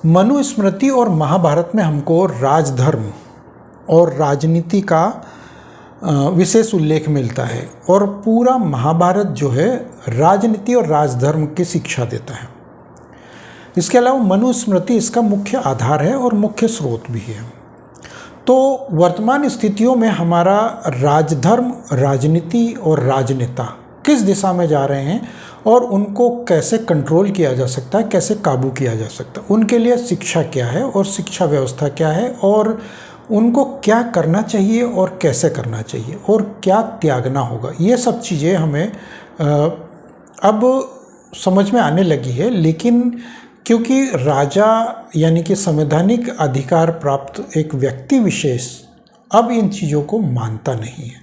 मनुस्मृति और महाभारत में हमको राजधर्म और राजनीति का विशेष उल्लेख मिलता है और पूरा महाभारत जो है राजनीति और राजधर्म की शिक्षा देता है। इसके अलावा मनुस्मृति इसका मुख्य आधार है और मुख्य स्रोत भी है। तो वर्तमान स्थितियों में हमारा राजधर्म, राजनीति और राजनेता किस दिशा में जा रहे हैं और उनको कैसे कंट्रोल किया जा सकता है, कैसे काबू किया जा सकता है, उनके लिए शिक्षा क्या है और शिक्षा व्यवस्था क्या है और उनको क्या करना चाहिए और कैसे करना चाहिए और क्या त्यागना होगा, ये सब चीज़ें हमें अब समझ में आने लगी है। लेकिन क्योंकि राजा यानी कि संवैधानिक अधिकार प्राप्त एक व्यक्ति विशेष अब इन चीज़ों को मानता नहीं है,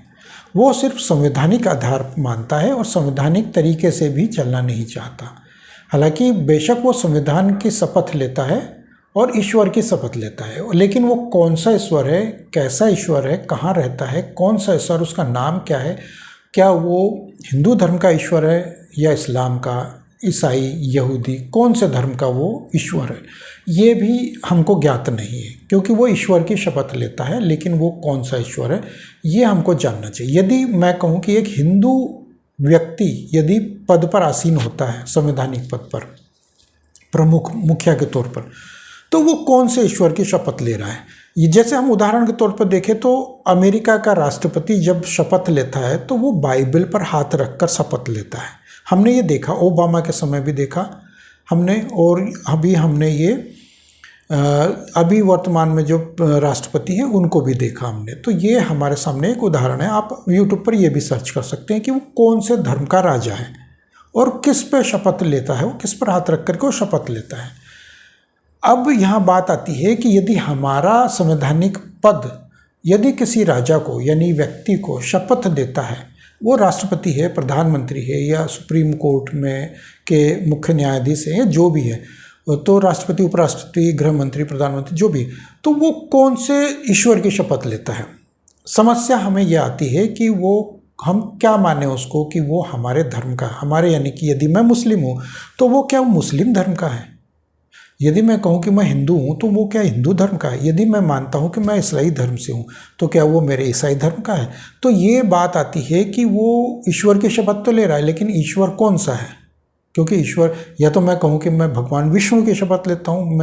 वो सिर्फ संवैधानिक आधार मानता है और संवैधानिक तरीके से भी चलना नहीं चाहता। हालांकि बेशक वो संविधान की शपथ लेता है और ईश्वर की शपथ लेता है, लेकिन वो कौन सा ईश्वर है, कैसा ईश्वर है, कहाँ रहता है, कौन सा ईश्वर, उसका नाम क्या है, क्या वो हिंदू धर्म का ईश्वर है या इस्लाम का, ईसाई, यहूदी, कौन से धर्म का वो ईश्वर है, ये भी हमको ज्ञात नहीं है। क्योंकि वो ईश्वर की शपथ लेता है, लेकिन वो कौन सा ईश्वर है ये हमको जानना चाहिए। यदि मैं कहूँ कि एक हिंदू व्यक्ति यदि पद पर आसीन होता है, संवैधानिक पद पर प्रमुख मुखिया के तौर पर, तो वो कौन से ईश्वर की शपथ ले रहा है। ये जैसे हम उदाहरण के तौर पर देखें तो अमेरिका का राष्ट्रपति जब शपथ लेता है तो वो बाइबल पर हाथ रखकर शपथ लेता है। हमने ये देखा, ओबामा के समय भी देखा हमने, और अभी हमने ये अभी वर्तमान में जो राष्ट्रपति हैं उनको भी देखा हमने। तो ये हमारे सामने एक उदाहरण है। आप यूट्यूब पर ये भी सर्च कर सकते हैं कि वो कौन से धर्म का राजा है और किस पे शपथ लेता है, वो किस पर हाथ रख करके वो शपथ लेता है। अब यहाँ बात आती है कि यदि हमारा संवैधानिक पद यदि किसी राजा को यानी व्यक्ति को शपथ देता है, वो राष्ट्रपति है, प्रधानमंत्री है या सुप्रीम कोर्ट में के मुख्य न्यायाधीश है या जो भी है, तो राष्ट्रपति, उपराष्ट्रपति, गृह मंत्री, प्रधानमंत्री जो भी, तो वो कौन से ईश्वर की शपथ लेता है। समस्या हमें यह आती है कि वो हम क्या माने उसको कि वो हमारे धर्म का, हमारे यानी कि यदि मैं मुस्लिम हूँ तो वो क्या मुस्लिम धर्म का है, यदि मैं कहूँ कि मैं हिंदू हूँ तो वो क्या हिंदू धर्म का है, यदि मैं मानता हूँ कि मैं ईसाई धर्म से हूँ तो क्या वो मेरे ईसाई धर्म का है। तो ये बात आती है कि वो ईश्वर की शपथ तो ले रहा है, लेकिन ईश्वर कौन सा है। क्योंकि ईश्वर, या तो मैं कहूँ कि मैं भगवान विष्णु की शपथ लेता हूँ,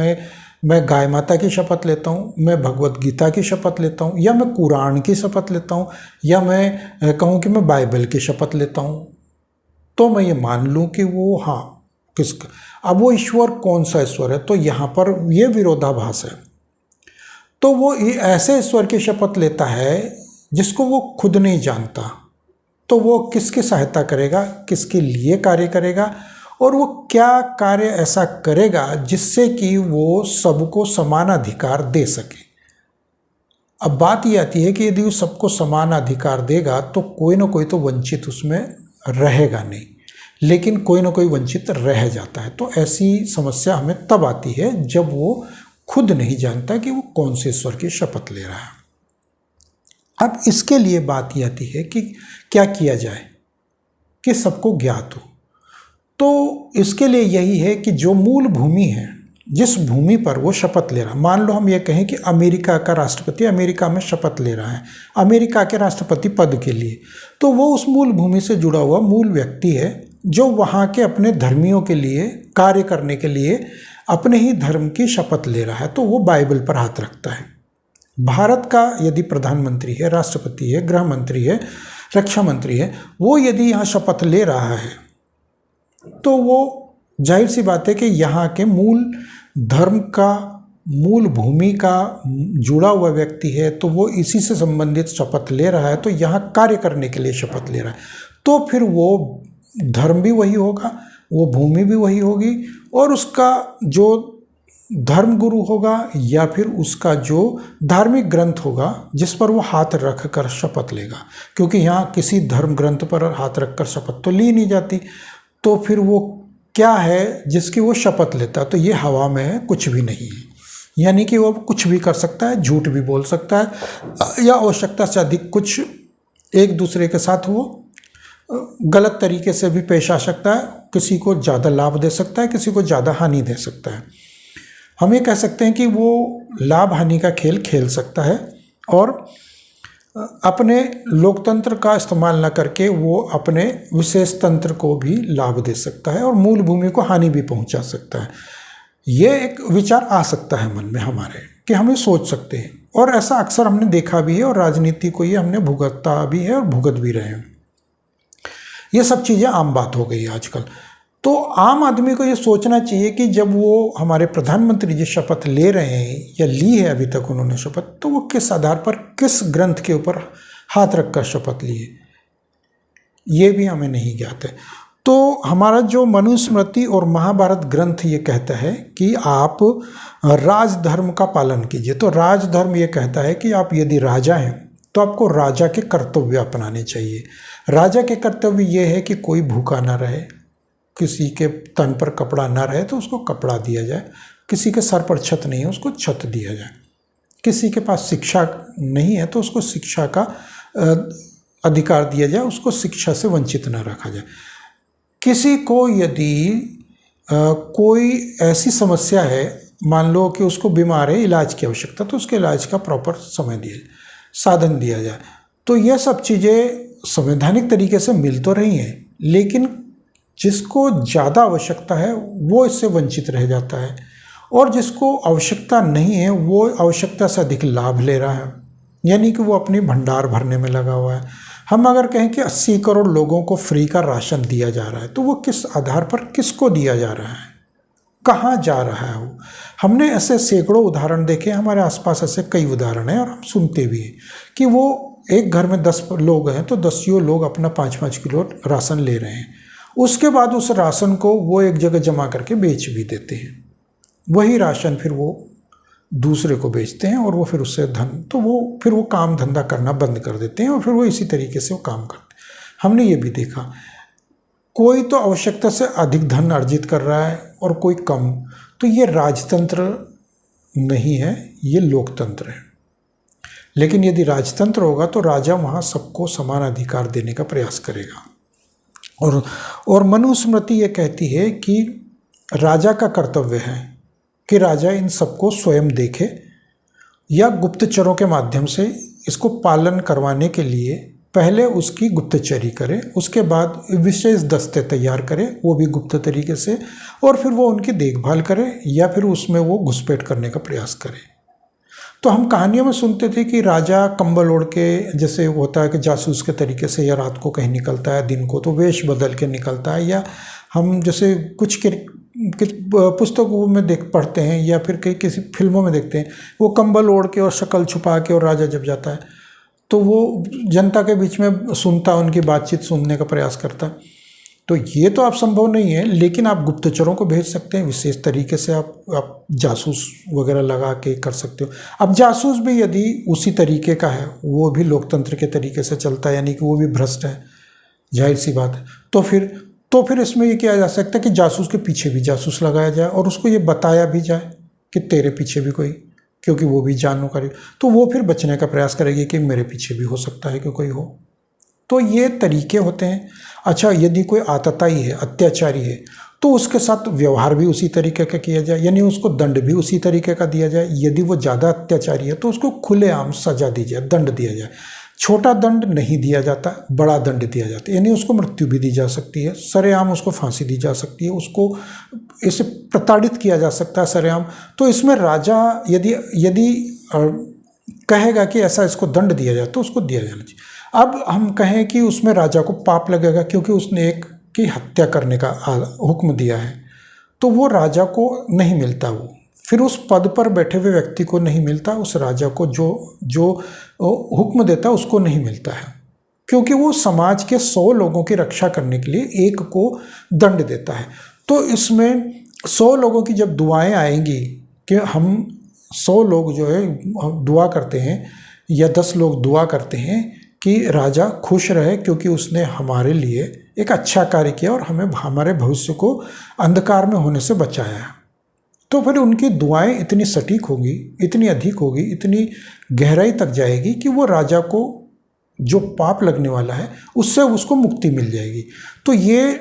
मैं गाय माता की शपथ लेता हूँ, मैं भगवत गीता की शपथ लेता हूँ, या मैं कुरान की शपथ लेता हूँ, या मैं कहूँ कि मैं बाइबल की शपथ लेता हूँ, तो मैं ये मान लूँ कि वो हाँ किसका, अब वो ईश्वर कौन सा ईश्वर है। तो यहाँ पर ये विरोधाभास है। तो वो ऐसे ईश्वर की शपथ लेता है जिसको वो खुद नहीं जानता, तो वो किसकी सहायता करेगा, किसके लिए कार्य करेगा और वो क्या कार्य ऐसा करेगा जिससे कि वो सबको समान अधिकार दे सके। अब बात ये आती है कि यदि वो सबको समान अधिकार देगा तो कोई ना कोई तो वंचित उसमें रहेगा नहीं, लेकिन कोई ना कोई वंचित रह जाता है। तो ऐसी समस्या हमें तब आती है जब वो खुद नहीं जानता कि वो कौन से ईश्वर की शपथ ले रहा है। अब इसके लिए बात ये आती है कि क्या किया जाए कि सबको ज्ञात हो। तो इसके लिए यही है कि जो मूल भूमि है, जिस भूमि पर वो शपथ ले रहा है, मान लो हम ये कहें कि अमेरिका का राष्ट्रपति अमेरिका में शपथ ले रहा है अमेरिका के राष्ट्रपति पद के लिए, तो वो उस मूल भूमि से जुड़ा हुआ मूल व्यक्ति है जो वहाँ के अपने धर्मियों के लिए कार्य करने के लिए अपने ही धर्म की शपथ ले रहा है। तो वो बाइबल पर हाथ रखता है। भारत का यदि प्रधानमंत्री है, राष्ट्रपति है, गृह मंत्री है, रक्षा मंत्री है, वो यदि यहाँ शपथ ले रहा है तो वो जाहिर सी बात है कि यहाँ के मूल धर्म का, मूल भूमि का जुड़ा हुआ व्यक्ति है, तो वो इसी से संबंधित शपथ ले रहा है, तो यहाँ कार्य करने के लिए शपथ ले रहा है। तो फिर वो धर्म भी वही होगा, वो भूमि भी वही होगी और उसका जो धर्म गुरु होगा या फिर उसका जो धार्मिक ग्रंथ होगा जिस पर वो हाथ रख कर शपथ लेगा, क्योंकि यहाँ किसी धर्म ग्रंथ पर हाथ रख कर शपथ तो ली नहीं जाती, तो फिर वो क्या है जिसकी वो शपथ लेता है। तो ये हवा में है, कुछ भी नहीं है, यानी कि वो कुछ भी कर सकता है, झूठ भी बोल सकता है या आवश्यकता से अधिक कुछ एक दूसरे के साथ वो गलत तरीके से भी पेश आ सकता है, किसी को ज़्यादा लाभ दे सकता है, किसी को ज़्यादा हानि दे सकता है। हम ये कह सकते हैं कि वो लाभ हानि का खेल खेल सकता है और अपने लोकतंत्र का इस्तेमाल न करके वो अपने विशेष तंत्र को भी लाभ दे सकता है और मूल भूमि को हानि भी पहुंचा सकता है। ये एक विचार आ सकता है मन में हमारे कि हम ये सोच सकते हैं, और ऐसा अक्सर हमने देखा भी है और राजनीति को ये हमने भुगता भी है और भुगत भी रहे हैं। ये सब चीज़ें आम बात हो गई है आजकल। तो आम आदमी को ये सोचना चाहिए कि जब वो हमारे प्रधानमंत्री जी शपथ ले रहे हैं या ली है अभी तक उन्होंने शपथ, तो वो किस आधार पर, किस ग्रंथ के ऊपर हाथ रखकर शपथ लिए, ये भी हमें नहीं ज्ञात है। तो हमारा जो मनुस्मृति और महाभारत ग्रंथ ये कहता है कि आप राजधर्म का पालन कीजिए। तो राजधर्म ये कहता है कि आप यदि राजा हैं तो आपको राजा के कर्तव्य अपनाने चाहिए। राजा के कर्तव्य ये है कि कोई भूखा ना रहे, किसी के तन पर कपड़ा ना रहे तो उसको कपड़ा दिया जाए, किसी के सर पर छत नहीं है उसको छत दिया जाए, किसी के पास शिक्षा नहीं है तो उसको शिक्षा का अधिकार दिया जाए, उसको शिक्षा से वंचित न रखा जाए। किसी को यदि कोई ऐसी समस्या है, मान लो कि उसको बीमार है, इलाज की आवश्यकता, तो उसके इलाज का प्रॉपर समय दिया जाए, साधन दिया जाए। तो यह सब चीज़ें संवैधानिक तरीके से मिल तो रही हैं, लेकिन जिसको ज़्यादा आवश्यकता है वो इससे वंचित रह जाता है, और जिसको आवश्यकता नहीं है वो आवश्यकता से अधिक लाभ ले रहा है, यानी कि वो अपनी भंडार भरने में लगा हुआ है। हम अगर कहें कि 80 करोड़ लोगों को फ्री का राशन दिया जा रहा है, तो वो किस आधार पर किसको दिया जा रहा है, कहाँ जा रहा है वो। हमने ऐसे सैकड़ों उदाहरण देखे, हमारे आसपास ऐसे कई उदाहरण हैं और हम सुनते भी हैं कि वो एक घर में 10 लोग हैं तो 10 लोग अपना 5-5 किलो राशन ले रहे हैं। उसके बाद उस राशन को वो एक जगह जमा करके बेच भी देते हैं, वही राशन फिर वो दूसरे को बेचते हैं और वो फिर उससे धन, तो वो फिर वो काम धंधा करना बंद कर देते हैं और फिर वो इसी तरीके से वो काम करते हैं। हमने ये भी देखा, कोई तो आवश्यकता से अधिक धन अर्जित कर रहा है और कोई कम। तो ये राजतंत्र नहीं है, ये लोकतंत्र है। लेकिन यदि राजतंत्र होगा तो राजा वहाँ सबको समान अधिकार देने का प्रयास करेगा। और मनुस्मृति ये कहती है कि राजा का कर्तव्य है कि राजा इन सबको स्वयं देखे या गुप्तचरों के माध्यम से इसको पालन करवाने के लिए पहले उसकी गुप्तचरी करे, उसके बाद विशेष दस्ते तैयार करे, वो भी गुप्त तरीके से, और फिर वो उनकी देखभाल करे या फिर उसमें वो घुसपैठ करने का प्रयास करे। तो हम कहानियों में सुनते थे कि राजा कंबल ओढ़ के, जैसे होता है कि जासूस के तरीके से, या रात को कहीं निकलता है, दिन को तो वेश बदल के निकलता है, या हम जैसे कुछ पुस्तकों में पढ़ते हैं या फिर कई किसी फिल्मों में देखते हैं, वो कंबल ओढ़ के और शक्ल छुपा के और राजा जब जाता है तो वो जनता के बीच में सुनता, उनकी बातचीत सुनने का प्रयास करता। तो ये तो आप संभव नहीं है, लेकिन आप गुप्तचरों को भेज सकते हैं, विशेष तरीके से आप जासूस वगैरह लगा के कर सकते हो। अब जासूस भी यदि उसी तरीके का है, वो भी लोकतंत्र के तरीके से चलता है, यानी कि वो भी भ्रष्ट है, जाहिर सी बात है, तो फिर इसमें ये किया जा सकता है कि जासूस के पीछे भी जासूस लगाया जाए और उसको ये बताया भी जाए कि तेरे पीछे भी कोई, क्योंकि वो भी जानकारी, तो वो फिर बचने का प्रयास करेगी कि मेरे पीछे भी हो सकता है कि कोई हो। तो ये तरीके होते हैं। अच्छा, यदि कोई आतताई है, अत्याचारी है, तो उसके साथ व्यवहार भी उसी तरीके का किया जाए, यानी उसको दंड भी उसी तरीके का दिया जाए। यदि वो ज़्यादा अत्याचारी है तो उसको खुलेआम सजा दी जाए, दंड दिया जाए। छोटा दंड नहीं दिया जाता, बड़ा दंड दिया जाता है, यानी उसको मृत्यु भी दी जा सकती है, सरेआम उसको फांसी दी जा सकती है, उसको इसे प्रताड़ित किया जा सकता है सरेआम। तो इसमें राजा यदि कहेगा कि ऐसा इसको दंड दिया जाए तो उसको दिया जाना चाहिए। अब हम कहें कि उसमें राजा को पाप लगेगा क्योंकि उसने एक की हत्या करने का हुक्म दिया है, तो वो राजा को नहीं मिलता, वो फिर उस पद पर बैठे हुए व्यक्ति को नहीं मिलता, उस राजा को जो हुक्म देता उसको नहीं मिलता है, क्योंकि वो समाज के 100 लोगों की रक्षा करने के लिए एक को दंड देता है। तो इसमें 100 लोगों की जब दुआएं आएंगी कि हम 100 लोग जो है दुआ करते हैं या 10 लोग दुआ करते हैं कि राजा खुश रहे क्योंकि उसने हमारे लिए एक अच्छा कार्य किया और हमें हमारे भविष्य को अंधकार में होने से बचाया है, तो फिर उनकी दुआएं इतनी सटीक होगी, इतनी अधिक होगी, इतनी गहराई तक जाएगी कि वो राजा को जो पाप लगने वाला है उससे उसको मुक्ति मिल जाएगी। तो ये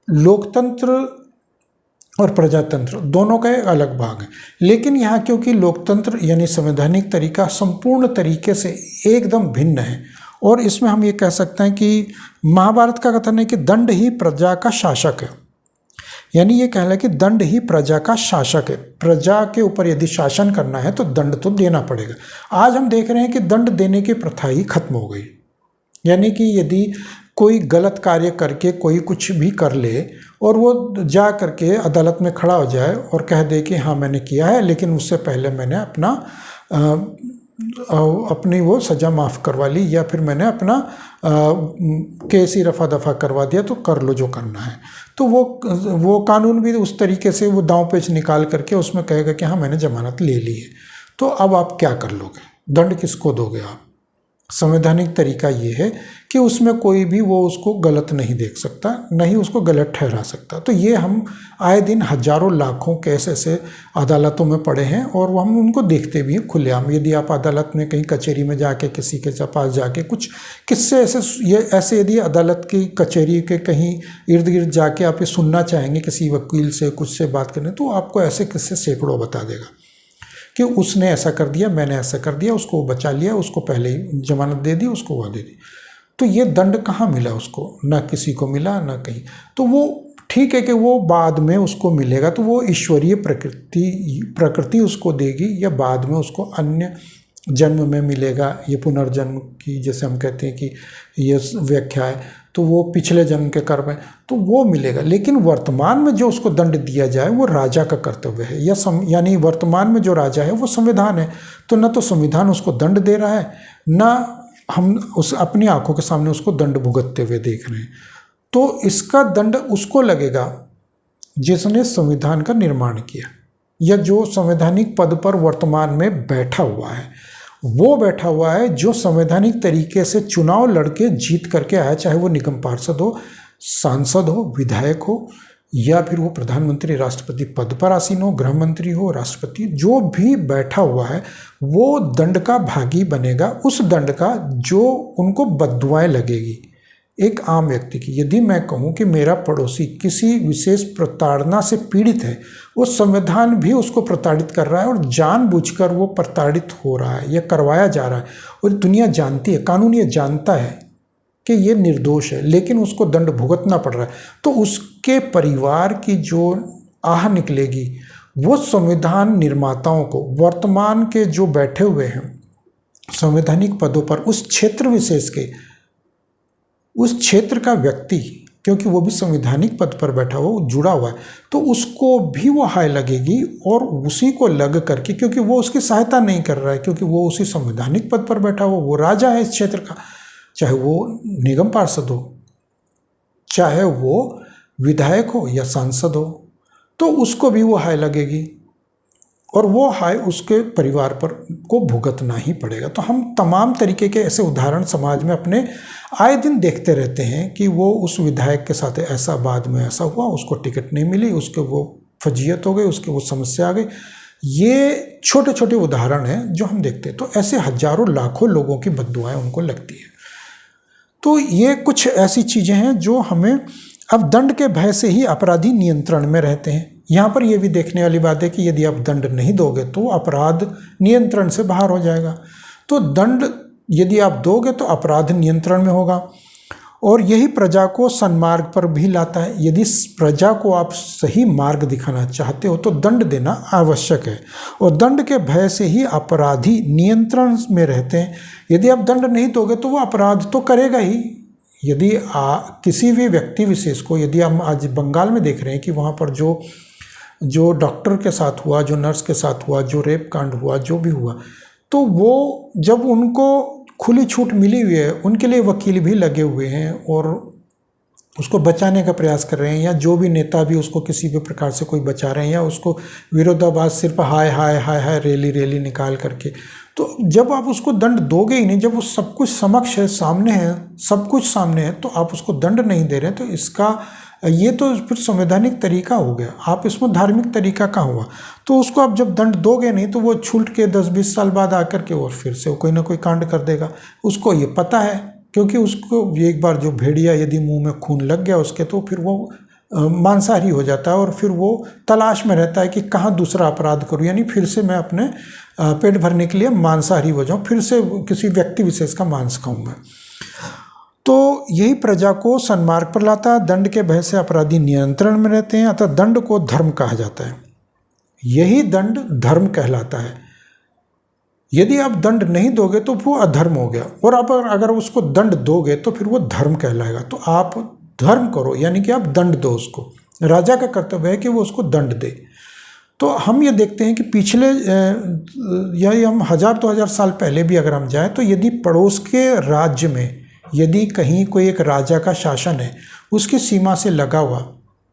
लोकतंत्र और प्रजातंत्र दोनों का एक अलग भाग है। लेकिन यहाँ क्योंकि लोकतंत्र यानी संवैधानिक तरीका संपूर्ण तरीके से एकदम भिन्न है, और इसमें हम ये कह सकते हैं कि महाभारत का कथन है कि दंड ही प्रजा का शासक है। यानी ये कहला कि दंड ही प्रजा का शासक है। प्रजा के ऊपर यदि शासन करना है तो दंड तो देना पड़ेगा। आज हम देख रहे हैं कि दंड देने की प्रथा ही खत्म हो गई। यानी कि यदि कोई गलत कार्य करके कोई कुछ भी कर ले और वो जा करके अदालत में खड़ा हो जाए और कह दे कि हाँ मैंने किया है, लेकिन उससे पहले मैंने अपनी वो सज़ा माफ़ करवा ली, या फिर मैंने अपना केस ही रफा दफा करवा दिया, तो कर लो जो करना है। तो वो कानून भी उस तरीके से वो दांव पेच निकाल करके उसमें कहेगा कि हाँ मैंने जमानत ले ली है। तो अब आप क्या कर लोगे, दंड किसको दोगे आप? संवैधानिक तरीका ये है कि उसमें कोई भी वो उसको गलत नहीं देख सकता, नहीं उसको गलत ठहरा सकता। तो ये हम आए दिन हजारों लाखों केस ऐसे अदालतों में पड़े हैं, और वो हम उनको देखते भी हैं खुलेआम। यदि आप अदालत में कहीं कचहरी में जाके किसी के पास जाके कुछ किस्से ऐसे यदि अदालत की कचहरी के कहीं इर्द गिर्द जाके आप ये सुनना चाहेंगे किसी वकील से कुछ से बात करने, तो आपको ऐसे किस्से सैकड़ों बता देगा कि उसने ऐसा कर दिया, मैंने ऐसा कर दिया, उसको बचा लिया, उसको पहले ही जमानत दे दी, उसको वो दे दी। तो ये दंड कहाँ मिला उसको? ना किसी को मिला, ना कहीं। तो वो ठीक है कि वो बाद में उसको मिलेगा, तो वो ईश्वरीय प्रकृति उसको देगी, या बाद में उसको अन्य जन्म में मिलेगा। ये पुनर्जन्म की जैसे हम कहते हैं कि ये व्याख्या है, तो वो पिछले जन्म के कर्म है, तो वो मिलेगा। लेकिन वर्तमान में जो उसको दंड दिया जाए वो राजा का कर्तव्य है, यानी वर्तमान में जो राजा है वो संविधान है। तो न तो संविधान उसको दंड दे रहा है, न हम उस अपनी आंखों के सामने उसको दंड भुगतते हुए देख रहे हैं। तो इसका दंड उसको लगेगा जिसने संविधान का निर्माण किया, या जो संवैधानिक पद पर वर्तमान में बैठा हुआ है। वो बैठा हुआ है जो संवैधानिक तरीके से चुनाव लड़के जीत करके आया, चाहे वो निगम पार्षद हो, सांसद हो, विधायक हो, या फिर वो प्रधानमंत्री राष्ट्रपति पद पर आसीन हो, गृह मंत्री हो, राष्ट्रपति, जो भी बैठा हुआ है वो दंड का भागी बनेगा। उस दंड का जो उनको बद्दुआएं लगेगी एक आम व्यक्ति की। यदि मैं कहूँ कि मेरा पड़ोसी किसी विशेष प्रताड़ना से पीड़ित है, वो संविधान भी उसको प्रताड़ित कर रहा है और जानबूझकर वो प्रताड़ित हो रहा है या करवाया जा रहा है, और दुनिया जानती है, कानून ये जानता है कि ये निर्दोष है, लेकिन उसको दंड भुगतना पड़ रहा है, तो उसके परिवार की जो आह निकलेगी वो संविधान निर्माताओं को, वर्तमान के जो बैठे हुए हैं संवैधानिक पदों पर, उस क्षेत्र विशेष के, उस क्षेत्र का व्यक्ति, क्योंकि वो भी संवैधानिक पद पर बैठा हुआ, जुड़ा हुआ है, तो उसको भी वो हाय लगेगी, और उसी को लग करके, क्योंकि वो उसकी सहायता नहीं कर रहा है, क्योंकि वो उसी संवैधानिक पद पर बैठा हुआ, वो राजा है इस क्षेत्र का, चाहे वो निगम पार्षद हो, चाहे वो विधायक हो या सांसद हो, तो उसको भी वो हाय लगेगी, और वो हाय उसके परिवार पर को भुगतना ही पड़ेगा। तो हम तमाम तरीके के ऐसे उदाहरण समाज में अपने आए दिन देखते रहते हैं कि वो उस विधायक के साथ ऐसा, बाद में ऐसा हुआ, उसको टिकट नहीं मिली, उसके वो फजीयत हो गई, उसके वो समस्या आ गई। ये छोटे छोटे उदाहरण हैं जो हम देखते हैं। तो ऐसे हजारों लाखों लोगों की बद्दुआएं उनको लगती है। तो ये कुछ ऐसी चीज़ें हैं जो हमें, अब दंड के भय से ही अपराधी नियंत्रण में रहते हैं। यहाँ पर यह भी देखने वाली बात है कि यदि आप दंड नहीं दोगे तो अपराध नियंत्रण से बाहर हो जाएगा। तो दंड यदि आप दोगे तो अपराध नियंत्रण में होगा, और यही प्रजा को सन्मार्ग पर भी लाता है। यदि प्रजा को आप सही मार्ग दिखाना चाहते हो तो दंड देना आवश्यक है, और दंड के भय से ही अपराधी नियंत्रण में रहते हैं। यदि आप दंड नहीं दोगे तो वो अपराध तो करेगा ही। यदि किसी भी व्यक्ति विशेष को, यदि हम आज बंगाल में देख रहे हैं कि वहाँ पर जो डॉक्टर के साथ हुआ, जो नर्स के साथ हुआ, जो रेप कांड हुआ, जो भी हुआ, तो वो जब उनको खुली छूट मिली हुई है, उनके लिए वकील भी लगे हुए हैं और उसको बचाने का प्रयास कर रहे हैं, या जो भी नेता भी उसको किसी भी प्रकार से कोई बचा रहे हैं, या उसको विरोधाभास सिर्फ हाय हाय हाय हाय रैली रैली निकाल करके। तो जब आप उसको दंड दोगे ही नहीं, जब वो सब कुछ समक्ष है, सामने है, सब कुछ सामने है, तो आप उसको दंड नहीं दे रहे, तो इसका ये तो फिर संवैधानिक तरीका हो गया। आप इसमें धार्मिक तरीका कहाँ हुआ? तो उसको आप जब दंड दोगे नहीं तो वो छूट के 10-20 साल बाद आकर के और फिर से कोई ना कोई कांड कर देगा। उसको ये पता है, क्योंकि उसको एक बार जो भेड़िया यदि मुंह में खून लग गया उसके, तो फिर वो मांसाहारी हो जाता है और फिर वो तलाश में रहता है कि कहाँ दूसरा अपराध करूँ, यानी फिर से मैं अपने पेट भरने के लिए मांसाहारी हो जाऊँ, फिर से किसी व्यक्ति विशेष का मांस खाऊँ मैं। तो यही प्रजा को सन्मार्ग पर लाता है। दंड के भय से अपराधी नियंत्रण में रहते हैं, अतः दंड को धर्म कहा जाता है। यही दंड धर्म कहलाता है। यदि आप दंड नहीं दोगे तो वो अधर्म हो गया, और आप अगर उसको दंड दोगे तो फिर वो धर्म कहलाएगा। तो आप धर्म करो, यानी कि आप दंड दो उसको। राजा का कर्तव्य है कि वो उसको दंड दे। तो हम ये देखते हैं कि पिछले या हम 1000-2000 साल पहले भी अगर हम जाएं, तो यदि पड़ोस के राज्य में यदि कहीं कोई एक राजा का शासन है, उसकी सीमा से लगा हुआ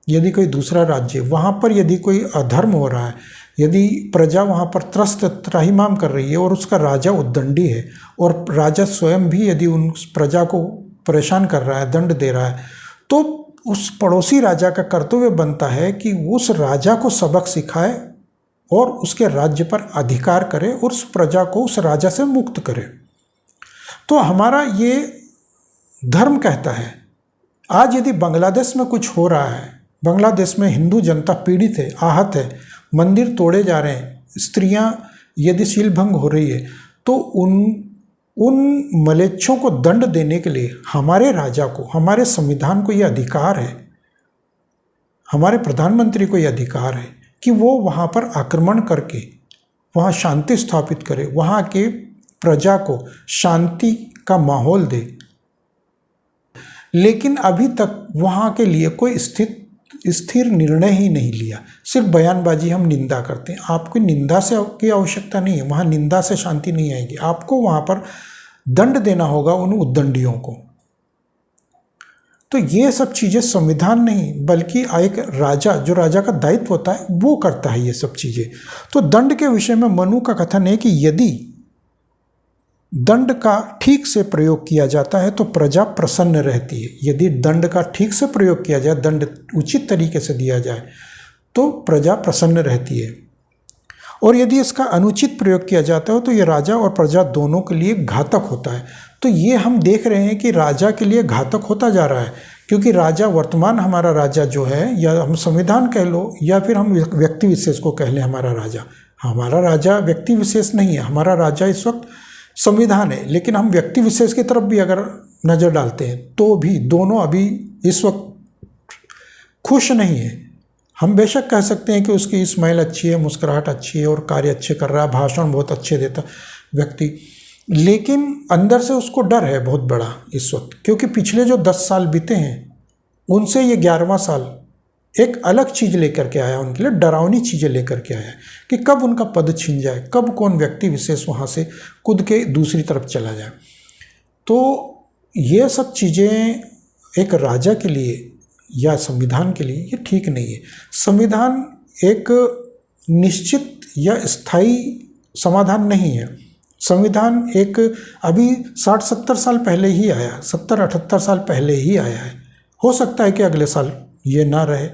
यदि कोई दूसरा राज्य, वहाँ पर यदि कोई अधर्म हो रहा है, यदि प्रजा वहाँ पर त्रस्त त्राहिमाम कर रही है और उसका राजा उद्दंडी है, और राजा स्वयं भी यदि उन प्रजा को परेशान कर रहा है, दंड दे रहा है, तो उस पड़ोसी राजा का कर्तव्य बनता है कि उस राजा को सबक सिखाए और उसके राज्य पर अधिकार करे और उस प्रजा को उस राजा से मुक्त करे। तो हमारा ये धर्म कहता है। आज यदि बांग्लादेश में कुछ हो रहा है, बांग्लादेश में हिंदू जनता पीड़ित है, आहत है, मंदिर तोड़े जा रहे हैं, स्त्रियां यदि शीलभंग हो रही है, तो उन मलेच्छों को दंड देने के लिए हमारे राजा को, हमारे संविधान को ये अधिकार है, हमारे प्रधानमंत्री को ये अधिकार है कि वो वहाँ पर आक्रमण करके वहाँ शांति स्थापित करे, वहाँ के प्रजा को शांति का माहौल दे। लेकिन अभी तक वहाँ के लिए कोई स्थिर निर्णय ही नहीं लिया, सिर्फ बयानबाजी, हम निंदा करते हैं। आपको निंदा से की आवश्यकता नहीं है, वहाँ निंदा से शांति नहीं आएगी। आपको वहाँ पर दंड देना होगा उन उद्दंडियों को। तो ये सब चीज़ें संविधान नहीं बल्कि एक राजा, जो राजा का दायित्व होता है, वो करता है ये सब चीज़ें। तो दंड के विषय में मनु का कथन है कि यदि दंड का ठीक से प्रयोग किया जाता है तो प्रजा प्रसन्न रहती है। यदि दंड का ठीक से प्रयोग किया जाए, दंड उचित तरीके से दिया जाए, तो प्रजा प्रसन्न रहती है। और यदि इसका अनुचित प्रयोग किया जाता है तो ये राजा और प्रजा दोनों के लिए घातक होता है। तो ये हम देख रहे हैं कि राजा के लिए घातक होता जा रहा है, क्योंकि राजा, वर्तमान हमारा राजा जो है, या हम संविधान कह लो या फिर हम व्यक्ति विशेष को कह लें हमारा राजा व्यक्ति विशेष नहीं है, हमारा राजा इस वक्त संविधान है। लेकिन हम व्यक्ति विशेष की तरफ भी अगर नज़र डालते हैं तो भी दोनों अभी इस वक्त खुश नहीं है। हम बेशक कह सकते हैं कि उसकी स्माइल अच्छी है, मुस्कुराहट अच्छी है और कार्य अच्छे कर रहा है, भाषण बहुत अच्छे देता व्यक्ति, लेकिन अंदर से उसको डर है बहुत बड़ा इस वक्त, क्योंकि पिछले जो 10 साल बीते हैं उनसे ये 11वां साल एक अलग चीज़ लेकर के आया, उनके लिए डरावनी चीज़ें लेकर के आया कि कब उनका पद छिन जाए, कब कौन व्यक्ति विशेष वहाँ से कूद के दूसरी तरफ चला जाए। तो ये सब चीज़ें एक राजा के लिए या संविधान के लिए ये ठीक नहीं है। संविधान एक निश्चित या स्थायी समाधान नहीं है। संविधान एक अभी 60-70 साल पहले ही आया, 70-78 साल पहले ही आया है। हो सकता है कि अगले साल ये ना रहे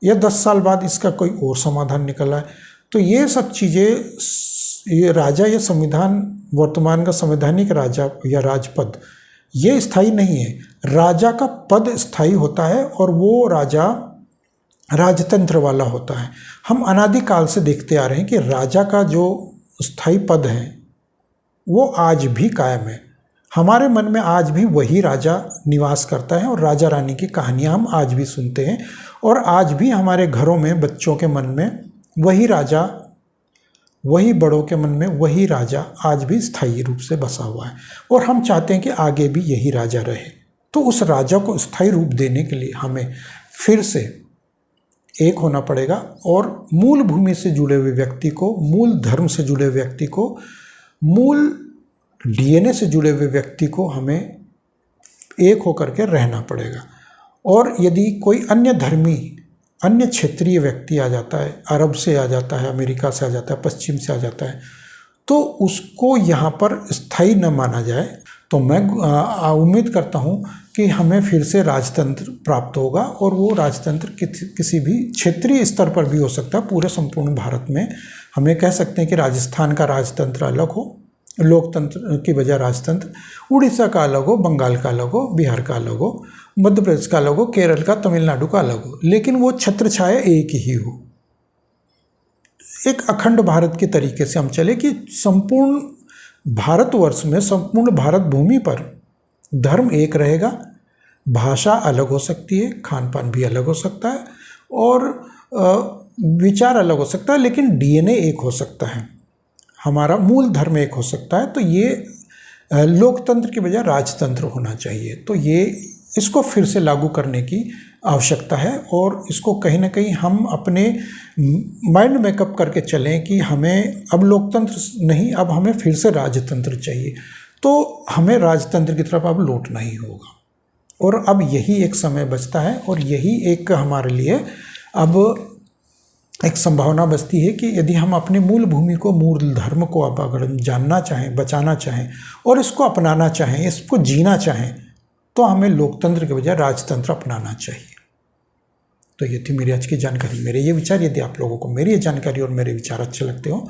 या 10 साल बाद इसका कोई और समाधान निकल आए। तो ये सब चीज़ें, ये राजा या संविधान, वर्तमान का संवैधानिक राजा या राजपद, ये स्थायी नहीं है। राजा का पद स्थायी होता है और वो राजा राजतंत्र वाला होता है। हम अनादिकाल से देखते आ रहे हैं कि राजा का जो स्थायी पद है वो आज भी कायम है। हमारे मन में आज भी वही राजा निवास करता है और राजा रानी की कहानियाँ हम आज भी सुनते हैं, और आज भी हमारे घरों में बच्चों के मन में वही राजा, वही बड़ों के मन में वही राजा आज भी स्थायी रूप से बसा हुआ है, और हम चाहते हैं कि आगे भी यही राजा रहे। तो उस राजा को स्थायी रूप देने के लिए हमें फिर से एक होना पड़ेगा, और मूल भूमि से जुड़े हुए व्यक्ति को, मूल धर्म से जुड़े हुए व्यक्ति को, मूल डीएनए से जुड़े हुए व्यक्ति को हमें एक होकर के रहना पड़ेगा। और यदि कोई अन्य धर्मी, अन्य क्षेत्रीय व्यक्ति आ जाता है, अरब से आ जाता है, अमेरिका से आ जाता है, पश्चिम से आ जाता है, तो उसको यहाँ पर स्थायी न माना जाए। तो मैं उम्मीद करता हूँ कि हमें फिर से राजतंत्र प्राप्त होगा, और वो राजतंत्र किसी भी क्षेत्रीय स्तर पर भी हो सकता है। पूरे संपूर्ण भारत में हमें कह सकते हैं कि राजस्थान का राजतंत्र अलग हो, लोकतंत्र की बजाय राजतंत्र, उड़ीसा का अलग हो, बंगाल का अलग हो, बिहार का अलग हो, मध्य प्रदेश का अलग हो, केरल का, तमिलनाडु का अलग हो, लेकिन वो छत्र छाया एक ही हो। एक अखंड भारत के तरीके से हम चले कि संपूर्ण भारतवर्ष में, संपूर्ण भारत भूमि पर धर्म एक रहेगा, भाषा अलग हो सकती है, खान पान भी अलग हो सकता है और विचार अलग हो सकता है, लेकिन डीएनए एक हो सकता है, हमारा मूल धर्म एक हो सकता है। तो ये लोकतंत्र की बजाय राजतंत्र होना चाहिए। तो ये इसको फिर से लागू करने की आवश्यकता है और इसको कहीं ना कहीं हम अपने माइंड मेकअप करके चलें कि हमें अब लोकतंत्र नहीं, अब हमें फिर से राजतंत्र चाहिए। तो हमें राजतंत्र की तरफ अब लौटना ही होगा और अब यही एक समय बचता है और यही एक हमारे लिए अब एक संभावना बचती है कि यदि हम अपनी मूल भूमि को, मूल धर्म को अब अगर जानना चाहें, बचाना चाहें और इसको अपनाना चाहें, इसको जीना चाहें, तो हमें लोकतंत्र के बजाय राजतंत्र अपनाना चाहिए। तो ये थी मेरी आज की जानकारी, मेरे ये विचार। यदि आप लोगों को मेरी ये जानकारी और मेरे विचार अच्छे लगते हो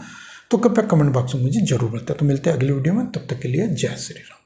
तो कृपया कमेंट बॉक्स में मुझे जरूर बताएं। तो मिलते हैं अगली वीडियो में, तब तक के लिए जय श्री राम।